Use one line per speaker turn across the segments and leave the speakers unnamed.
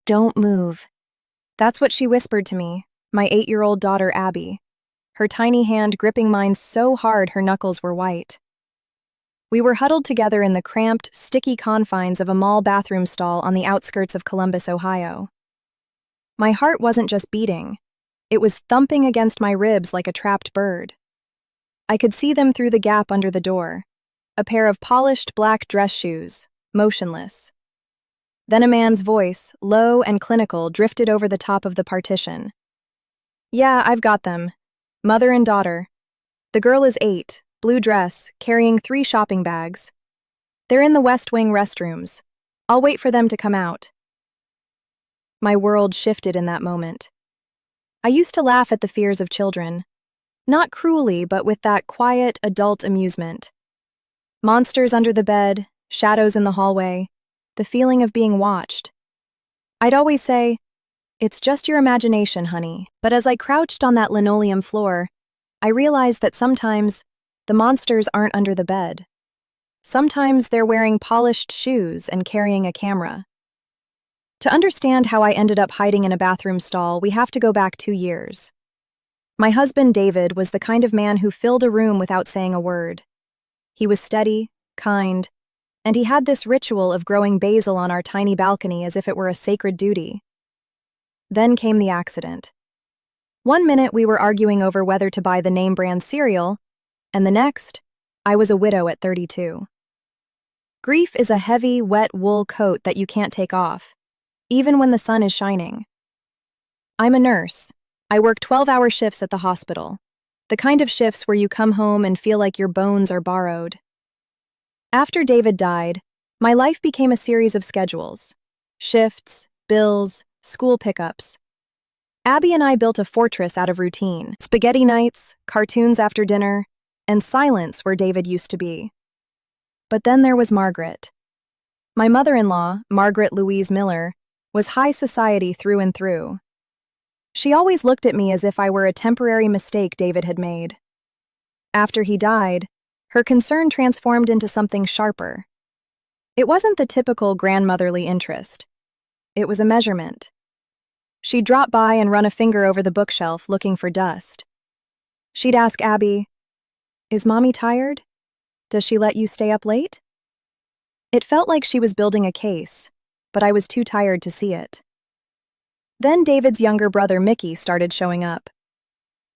Don't move. That's what she whispered to me, my 8-year-old daughter Abby, her tiny hand gripping mine so hard her knuckles were white. We were huddled together in the cramped, sticky confines of a mall bathroom stall on the outskirts of Columbus, Ohio. My heart wasn't just beating, it was thumping against my ribs like a trapped bird. I could see them through the gap under the door, a pair of polished black dress shoes, motionless. Then a man's voice, low and clinical, drifted over the top of the partition. "Yeah, I've got them. Mother and daughter. The girl is 8, blue dress, carrying 3 shopping bags. They're in the West Wing restrooms. I'll wait for them to come out." My world shifted in that moment. I used to laugh at the fears of children. Not cruelly, but with that quiet, adult amusement. Monsters under the bed, shadows in the hallway, the feeling of being watched. I'd always say, "It's just your imagination, honey." But as I crouched on that linoleum floor, I realized that sometimes the monsters aren't under the bed. Sometimes they're wearing polished shoes and carrying a camera. To understand how I ended up hiding in a bathroom stall, we have to go back 2 years. My husband, David, was the kind of man who filled a room without saying a word. He was steady, kind, and he had this ritual of growing basil on our tiny balcony as if it were a sacred duty. Then came the accident. One minute we were arguing over whether to buy the name brand cereal, and the next, I was a widow at 32. Grief is a heavy, wet wool coat that you can't take off, even when the sun is shining. I'm a nurse. I work 12-hour shifts at the hospital, the kind of shifts where you come home and feel like your bones are borrowed. After David died, my life became a series of schedules: shifts, bills, school pickups. Abby and I built a fortress out of routine: spaghetti nights, cartoons after dinner, and silence where David used to be. But then there was Margaret. My mother-in-law, Margaret Louise Miller, was high society through and through. She always looked at me as if I were a temporary mistake David had made. After he died, her concern transformed into something sharper. It wasn't the typical grandmotherly interest. It was a measurement. She'd drop by and run a finger over the bookshelf looking for dust. She'd ask Abby, "Is Mommy tired? Does she let you stay up late?" It felt like she was building a case, but I was too tired to see it. Then David's younger brother Mickey started showing up.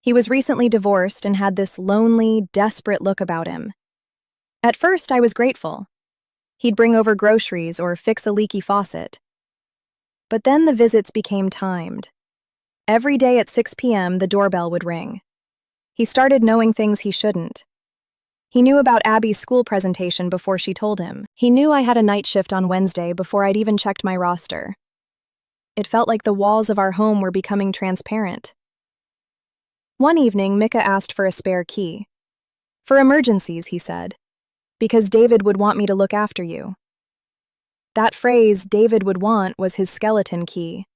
He was recently divorced and had this lonely, desperate look about him. At first, I was grateful. He'd bring over groceries or fix a leaky faucet. But then the visits became timed. Every day at 6 p.m., the doorbell would ring. He started knowing things he shouldn't. He knew about Abby's school presentation before she told him. He knew I had a night shift on Wednesday before I'd even checked my roster. It felt like the walls of our home were becoming transparent. One evening, Micah asked for a spare key. "For emergencies," he said, "because David would want me to look after you." That phrase, "David would want," was his skeleton key.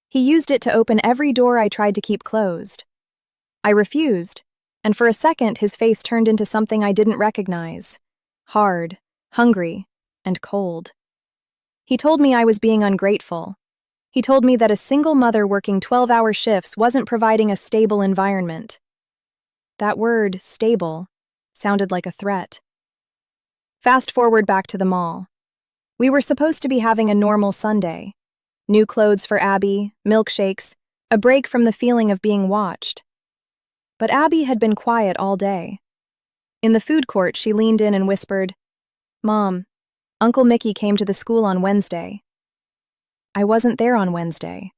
He used it to open every door I tried to keep closed. I refused, and for a second his face turned into something I didn't recognize: hard, hungry, and cold. He told me I was being ungrateful. He told me that a single mother working 12-hour shifts wasn't providing a stable environment. That word, stable, sounded like a threat. Fast forward back to the mall. We were supposed to be having a normal Sunday. New clothes for Abby, milkshakes, a break from the feeling of being watched. But Abby had been quiet all day. In the food court, she leaned in and whispered, "Mom, Uncle Mickey came to the school on Wednesday." I wasn't there on Wednesday.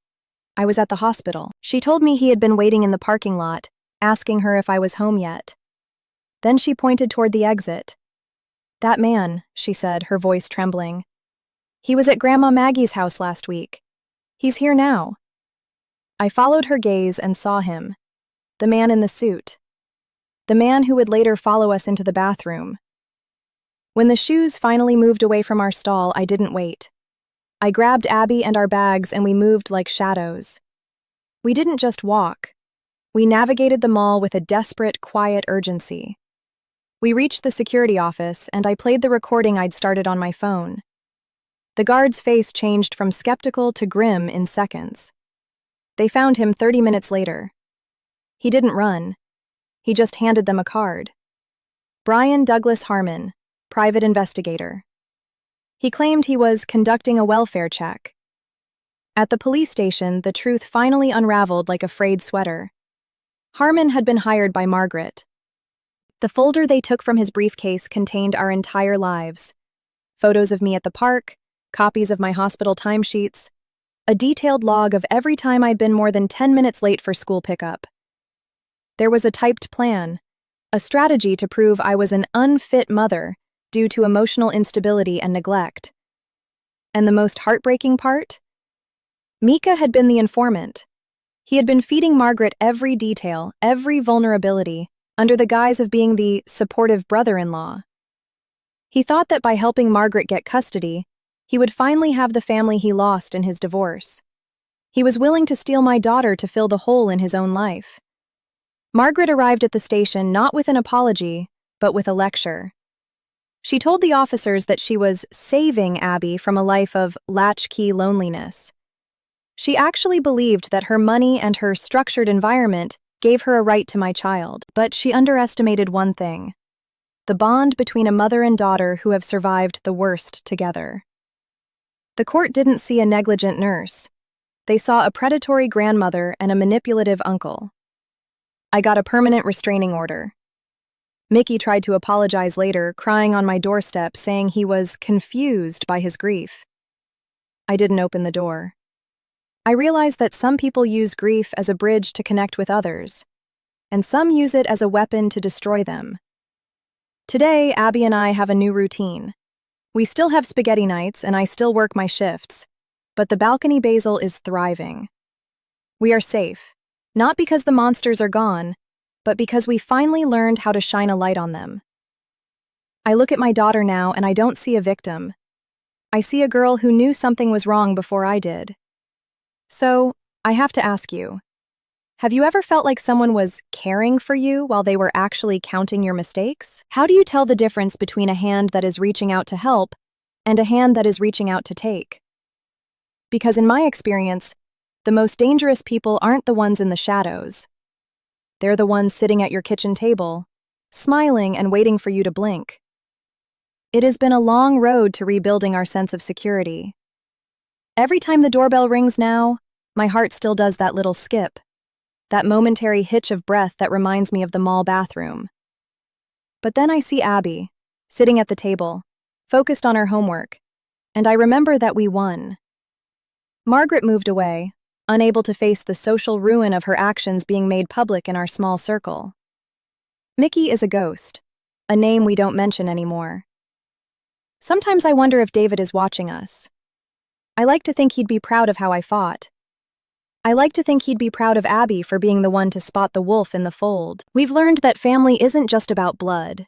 I was at the hospital. She told me he had been waiting in the parking lot, asking her if I was home yet. Then she pointed toward the exit. "That man," she said, her voice trembling. "He was at Grandma Maggie's house last week. He's here now." I followed her gaze and saw him. The man in the suit. The man who would later follow us into the bathroom. When the shoes finally moved away from our stall, I didn't wait. I grabbed Abby and our bags and we moved like shadows. We didn't just walk. We navigated the mall with a desperate, quiet urgency. We reached the security office and I played the recording I'd started on my phone. The guard's face changed from skeptical to grim in seconds. They found him 30 minutes later. He didn't run. He just handed them a card. Brian Douglas Harmon, private investigator. He claimed he was conducting a welfare check. At the police station, the truth finally unraveled like a frayed sweater. Harmon had been hired by Margaret. The folder they took from his briefcase contained our entire lives. Photos of me at the park, copies of my hospital timesheets, a detailed log of every time I'd been more than 10 minutes late for school pickup. There was a typed plan, a strategy to prove I was an unfit mother due to emotional instability and neglect. And the most heartbreaking part? Mika had been the informant. He had been feeding Margaret every detail, every vulnerability, under the guise of being the supportive brother-in-law. He thought that by helping Margaret get custody, he would finally have the family he lost in his divorce. He was willing to steal my daughter to fill the hole in his own life. Margaret arrived at the station not with an apology, but with a lecture. She told the officers that she was saving Abby from a life of latchkey loneliness. She actually believed that her money and her structured environment gave her a right to my child, but she underestimated one thing: the bond between a mother and daughter who have survived the worst together. The court didn't see a negligent nurse. They saw a predatory grandmother and a manipulative uncle. I got a permanent restraining order. Mickey tried to apologize later, crying on my doorstep, saying he was confused by his grief. I didn't open the door. I realized that some people use grief as a bridge to connect with others, and some use it as a weapon to destroy them. Today, Abby and I have a new routine. We still have spaghetti nights, and I still work my shifts, but the balcony basil is thriving. We are safe, not because the monsters are gone, but because we finally learned how to shine a light on them. I look at my daughter now and I don't see a victim. I see a girl who knew something was wrong before I did. So, I have to ask you, have you ever felt like someone was caring for you while they were actually counting your mistakes? How do you tell the difference between a hand that is reaching out to help and a hand that is reaching out to take? Because in my experience, the most dangerous people aren't the ones in the shadows. They're the ones sitting at your kitchen table, smiling and waiting for you to blink. It has been a long road to rebuilding our sense of security. Every time the doorbell rings now, my heart still does that little skip, that momentary hitch of breath that reminds me of the mall bathroom. But then I see Abby, sitting at the table, focused on her homework, and I remember that we won. Margaret moved away, unable to face the social ruin of her actions being made public in our small circle. Mickey is a ghost, a name we don't mention anymore. Sometimes I wonder if David is watching us. I like to think he'd be proud of how I fought. I like to think he'd be proud of Abby for being the one to spot the wolf in the fold. We've learned that family isn't just about blood.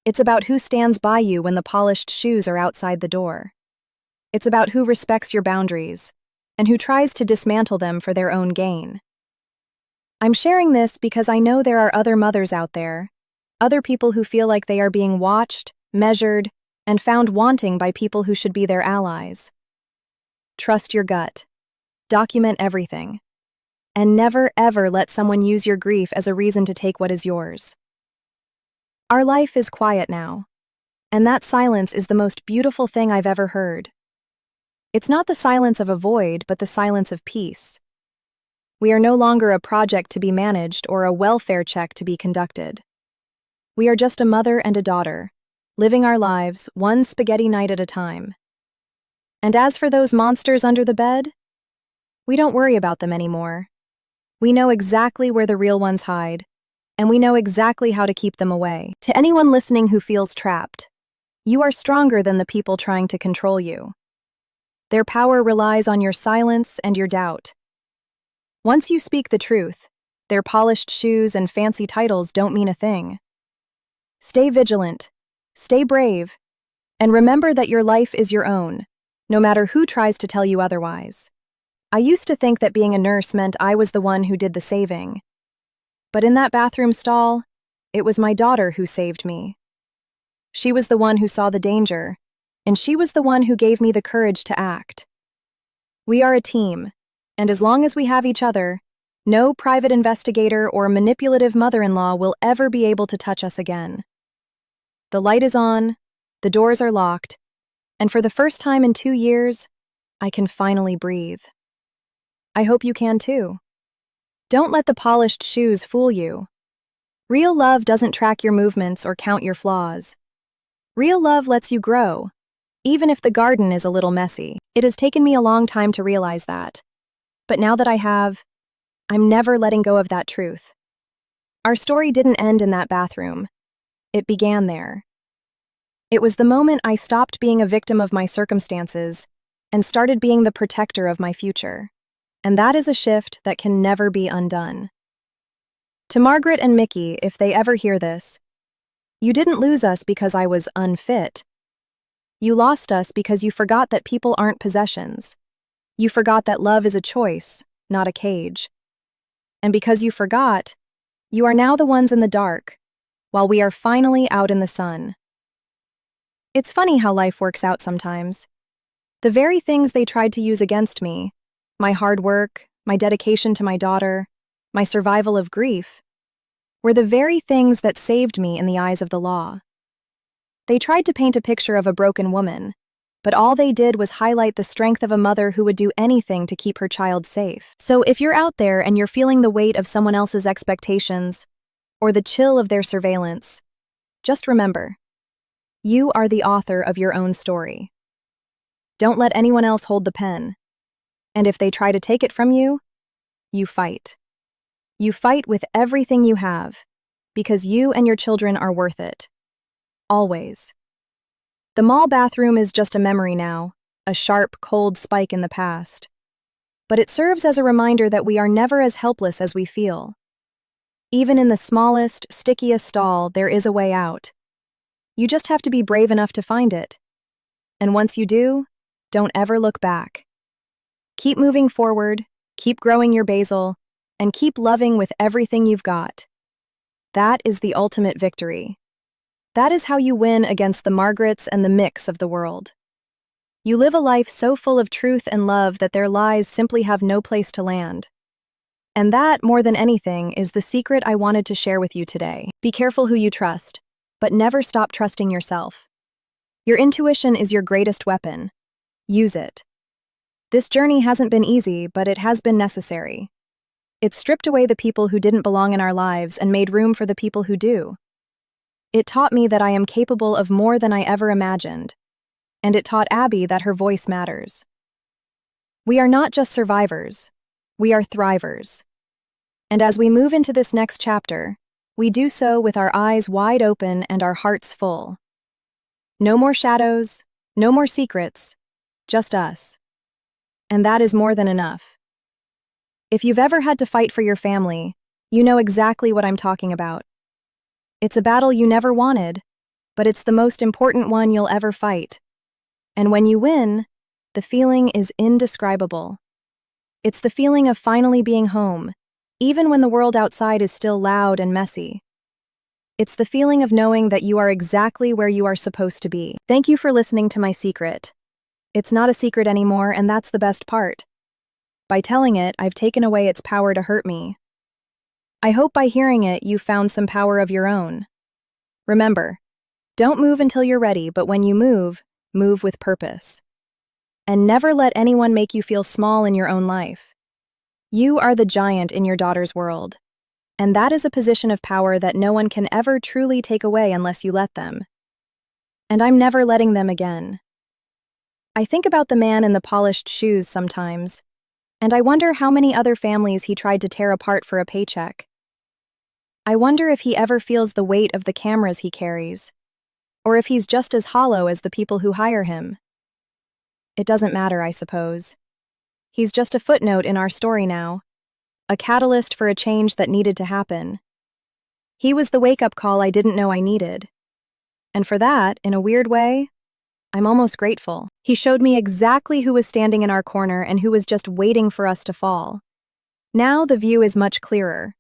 It's about who stands by you when the polished shoes are outside the door. It's about who respects your boundaries and who tries to dismantle them for their own gain. I'm sharing this because I know there are other mothers out there, other people who feel like they are being watched, measured, and found wanting by people who should be their allies. Trust your gut. Document everything. And never, ever let someone use your grief as a reason to take what is yours. Our life is quiet now, and that silence is the most beautiful thing I've ever heard. It's not the silence of a void, but the silence of peace. We are no longer a project to be managed or a welfare check to be conducted. We are just a mother and a daughter, living our lives one spaghetti night at a time. And as for those monsters under the bed, we don't worry about them anymore. We know exactly where the real ones hide, and we know exactly how to keep them away. To anyone listening who feels trapped, you are stronger than the people trying to control you. Their power relies on your silence and your doubt. Once you speak the truth, their polished shoes and fancy titles don't mean a thing. Stay vigilant, stay brave, and remember that your life is your own, no matter who tries to tell you otherwise. I used to think that being a nurse meant I was the one who did the saving. But in that bathroom stall, it was my daughter who saved me. She was the one who saw the danger, and she was the one who gave me the courage to act. We are a team, and as long as we have each other, no private investigator or manipulative mother-in-law will ever be able to touch us again. The light is on, the doors are locked, and for the first time in 2 years, I can finally breathe. I hope you can too. Don't let the polished shoes fool you. Real love doesn't track your movements or count your flaws. Real love lets you grow, even if the garden is a little messy. It has taken me a long time to realize that. But now that I have, I'm never letting go of that truth. Our story didn't end in that bathroom. It began there. It was the moment I stopped being a victim of my circumstances and started being the protector of my future. And that is a shift that can never be undone. To Margaret and Mickey, if they ever hear this, you didn't lose us because I was unfit. You lost us because you forgot that people aren't possessions. You forgot that love is a choice, not a cage. And because you forgot, you are now the ones in the dark, while we are finally out in the sun. It's funny how life works out sometimes. The very things they tried to use against me, my hard work, my dedication to my daughter, my survival of grief, were the very things that saved me in the eyes of the law. They tried to paint a picture of a broken woman, but all they did was highlight the strength of a mother who would do anything to keep her child safe. So if you're out there and you're feeling the weight of someone else's expectations, or the chill of their surveillance, just remember, you are the author of your own story. Don't let anyone else hold the pen. And if they try to take it from you, you fight. You fight with everything you have, because you and your children are worth it. Always. The mall bathroom is just a memory now, a sharp, cold spike in the past. But it serves as a reminder that we are never as helpless as we feel. Even in the smallest, stickiest stall, there is a way out. You just have to be brave enough to find it. And once you do, don't ever look back. Keep moving forward, keep growing your basil, and keep loving with everything you've got. That is the ultimate victory. That is how you win against the Margarets and the Micks of the world. You live a life so full of truth and love that their lies simply have no place to land. And that, more than anything, is the secret I wanted to share with you today. Be careful who you trust, but never stop trusting yourself. Your intuition is your greatest weapon. Use it. This journey hasn't been easy, but it has been necessary. It stripped away the people who didn't belong in our lives and made room for the people who do. It taught me that I am capable of more than I ever imagined, and it taught Abby that her voice matters. We are not just survivors, we are thrivers. And as we move into this next chapter, we do so with our eyes wide open and our hearts full. No more shadows, no more secrets, just us. And that is more than enough. If you've ever had to fight for your family, you know exactly what I'm talking about. It's a battle you never wanted, but it's the most important one you'll ever fight. And when you win, the feeling is indescribable. It's the feeling of finally being home, even when the world outside is still loud and messy. It's the feeling of knowing that you are exactly where you are supposed to be. Thank you for listening to my secret. It's not a secret anymore, and that's the best part. By telling it, I've taken away its power to hurt me. I hope by hearing it, you found some power of your own. Remember, don't move until you're ready, but when you move, move with purpose. And never let anyone make you feel small in your own life. You are the giant in your daughter's world. And that is a position of power that no one can ever truly take away unless you let them. And I'm never letting them again. I think about the man in the polished shoes sometimes, and I wonder how many other families he tried to tear apart for a paycheck. I wonder if he ever feels the weight of the cameras he carries, or if he's just as hollow as the people who hire him. It doesn't matter, I suppose. He's just a footnote in our story now, a catalyst for a change that needed to happen. He was the wake-up call I didn't know I needed. And for that, in a weird way, I'm almost grateful. He showed me exactly who was standing in our corner and who was just waiting for us to fall. Now the view is much clearer.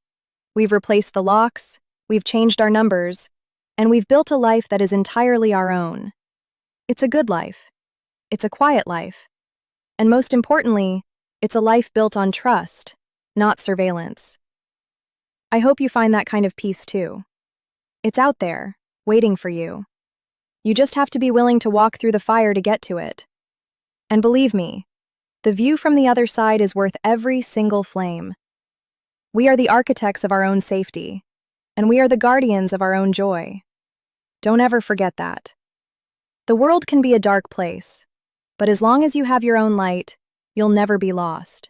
We've replaced the locks, we've changed our numbers, and we've built a life that is entirely our own. It's a good life. It's a quiet life. And most importantly, it's a life built on trust, not surveillance. I hope you find that kind of peace too. It's out there, waiting for you. You just have to be willing to walk through the fire to get to it. And believe me, the view from the other side is worth every single flame. We are the architects of our own safety, and we are the guardians of our own joy. Don't ever forget that. The world can be a dark place, but as long as you have your own light, you'll never be lost.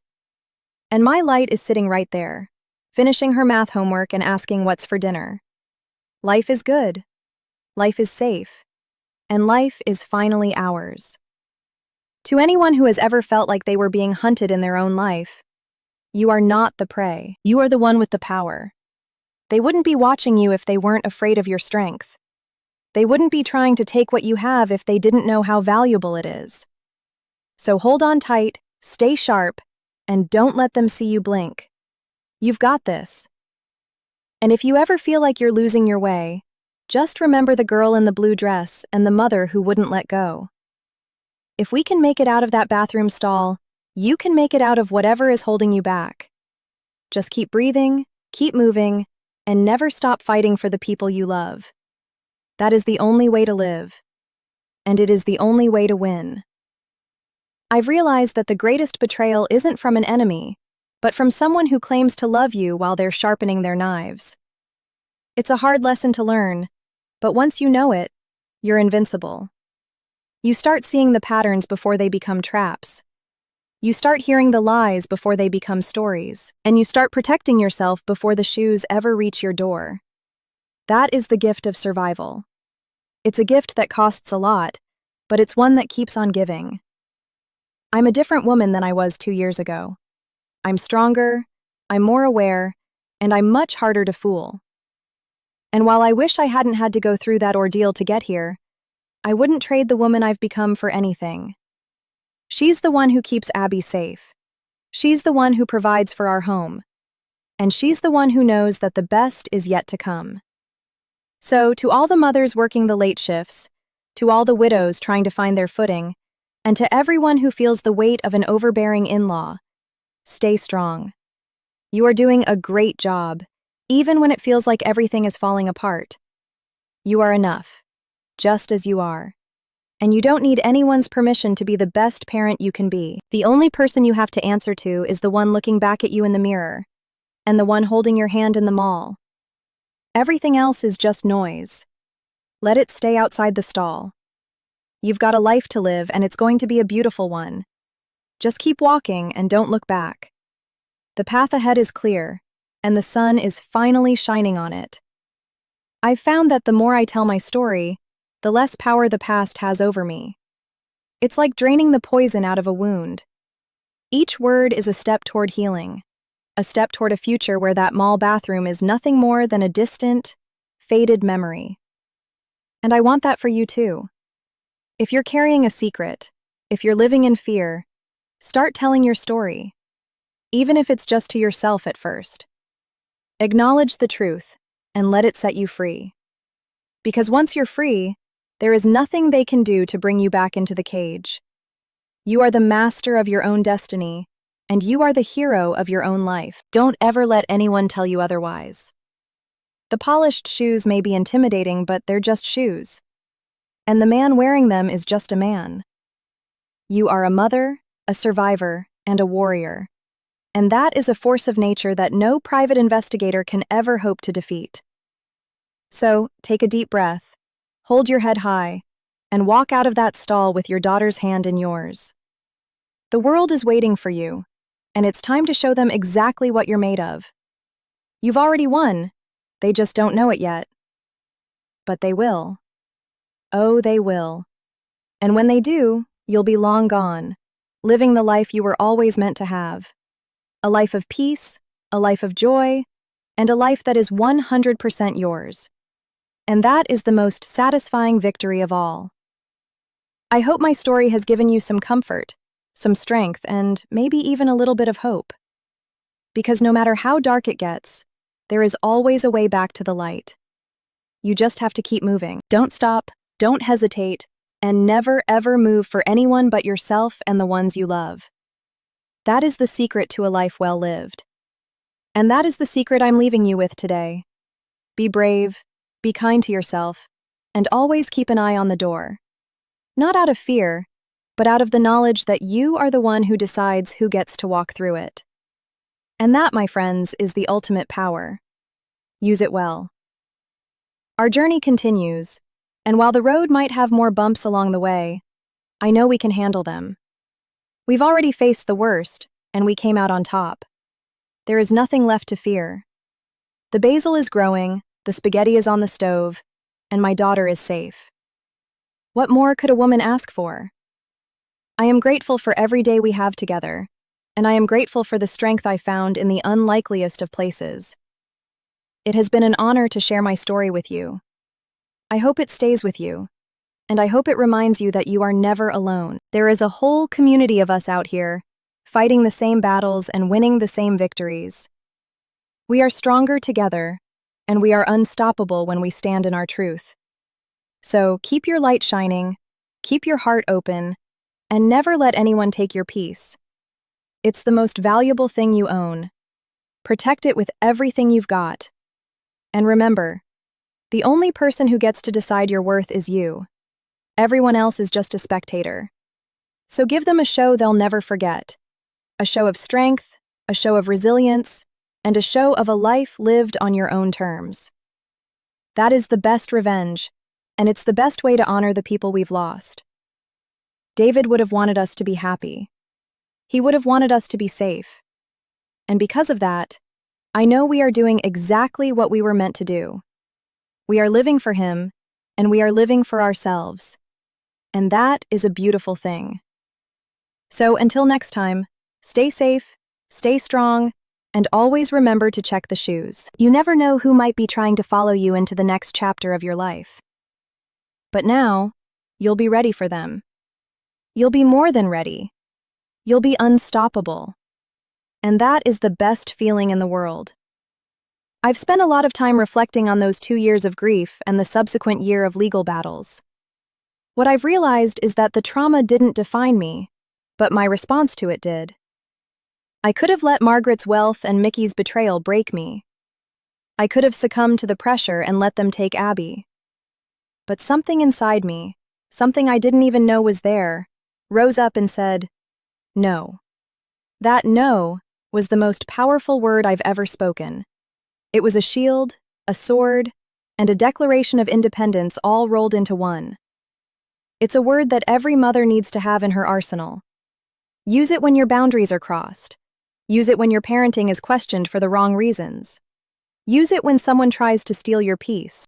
And my light is sitting right there, finishing her math homework and asking what's for dinner. Life is good. Life is safe. And life is finally ours. To anyone who has ever felt like they were being hunted in their own life, you are not the prey. You are the one with the power. They wouldn't be watching you if they weren't afraid of your strength. They wouldn't be trying to take what you have if they didn't know how valuable it is. So hold on tight, stay sharp, and don't let them see you blink. You've got this. And if you ever feel like you're losing your way, just remember the girl in the blue dress and the mother who wouldn't let go. If we can make it out of that bathroom stall, you can make it out of whatever is holding you back. Just keep breathing, keep moving, and never stop fighting for the people you love. That is the only way to live. And it is the only way to win. I've realized that the greatest betrayal isn't from an enemy, but from someone who claims to love you while they're sharpening their knives. It's a hard lesson to learn, but once you know it, you're invincible. You start seeing the patterns before they become traps. You start hearing the lies before they become stories, and you start protecting yourself before the shoes ever reach your door. That is the gift of survival. It's a gift that costs a lot, but it's one that keeps on giving. I'm a different woman than I was 2 years ago. I'm stronger, I'm more aware, and I'm much harder to fool. And while I wish I hadn't had to go through that ordeal to get here, I wouldn't trade the woman I've become for anything. She's the one who keeps Abby safe. She's the one who provides for our home. And she's the one who knows that the best is yet to come. So, to all the mothers working the late shifts, to all the widows trying to find their footing, and to everyone who feels the weight of an overbearing in-law, stay strong. You are doing a great job, even when it feels like everything is falling apart. You are enough, just as you are. And you don't need anyone's permission to be the best parent you can be. The only person you have to answer to is the one looking back at you in the mirror, and the one holding your hand in the mall. Everything else is just noise. Let it stay outside the stall. You've got a life to live, and it's going to be a beautiful one. Just keep walking and don't look back. The path ahead is clear, and the sun is finally shining on it. I've found that the more I tell my story, the less power the past has over me. It's like draining the poison out of a wound. Each word is a step toward healing, a step toward a future where that mall bathroom is nothing more than a distant, faded memory. And I want that for you too. If you're carrying a secret, if you're living in fear, start telling your story, even if it's just to yourself at first. Acknowledge the truth and let it set you free. Because once you're free, there is nothing they can do to bring you back into the cage. You are the master of your own destiny, and you are the hero of your own life. Don't ever let anyone tell you otherwise. The polished shoes may be intimidating, but they're just shoes. And the man wearing them is just a man. You are a mother, a survivor, and a warrior. And that is a force of nature that no private investigator can ever hope to defeat. So, take a deep breath, hold your head high, and walk out of that stall with your daughter's hand in yours. The world is waiting for you, and it's time to show them exactly what you're made of. You've already won, they just don't know it yet. But they will. Oh, they will. And when they do, you'll be long gone, living the life you were always meant to have. A life of peace, a life of joy, and a life that is 100% yours. And that is the most satisfying victory of all. I hope my story has given you some comfort, some strength, and maybe even a little bit of hope. Because no matter how dark it gets, there is always a way back to the light. You just have to keep moving. Don't stop, don't hesitate, and never ever move for anyone but yourself and the ones you love. That is the secret to a life well lived. And that is the secret I'm leaving you with today. Be brave, be kind to yourself, and always keep an eye on the door. Not out of fear, but out of the knowledge that you are the one who decides who gets to walk through it. And that, my friends, is the ultimate power. Use it well. Our journey continues, and while the road might have more bumps along the way, I know we can handle them. We've already faced the worst, and we came out on top. There is nothing left to fear. The basil is growing, the spaghetti is on the stove, and my daughter is safe. What more could a woman ask for? I am grateful for every day we have together, and I am grateful for the strength I found in the unlikeliest of places. It has been an honor to share my story with you. I hope it stays with you, and I hope it reminds you that you are never alone. There is a whole community of us out here, fighting the same battles and winning the same victories. We are stronger together, and we are unstoppable when we stand in our truth. So keep your light shining, keep your heart open, and never let anyone take your peace. It's the most valuable thing you own. Protect it with everything you've got. And remember, the only person who gets to decide your worth is you. Everyone else is just a spectator. So give them a show they'll never forget. A show of strength, a show of resilience, and a show of a life lived on your own terms. That is the best revenge, and it's the best way to honor the people we've lost. David would have wanted us to be happy. He would have wanted us to be safe. And because of that, I know we are doing exactly what we were meant to do. We are living for him, and we are living for ourselves. And that is a beautiful thing. So until next time, stay safe, stay strong, and always remember to check the shoes. You never know who might be trying to follow you into the next chapter of your life. But now, you'll be ready for them. You'll be more than ready. You'll be unstoppable. And that is the best feeling in the world. I've spent a lot of time reflecting on those 2 years of grief and the subsequent year of legal battles. What I've realized is that the trauma didn't define me, but my response to it did. I could have let Margaret's wealth and Mickey's betrayal break me. I could have succumbed to the pressure and let them take Abby. But something inside me, something I didn't even know was there, rose up and said, no. That no was the most powerful word I've ever spoken. It was a shield, a sword, and a declaration of independence all rolled into one. It's a word that every mother needs to have in her arsenal. Use it when your boundaries are crossed. Use it when your parenting is questioned for the wrong reasons. Use it when someone tries to steal your peace.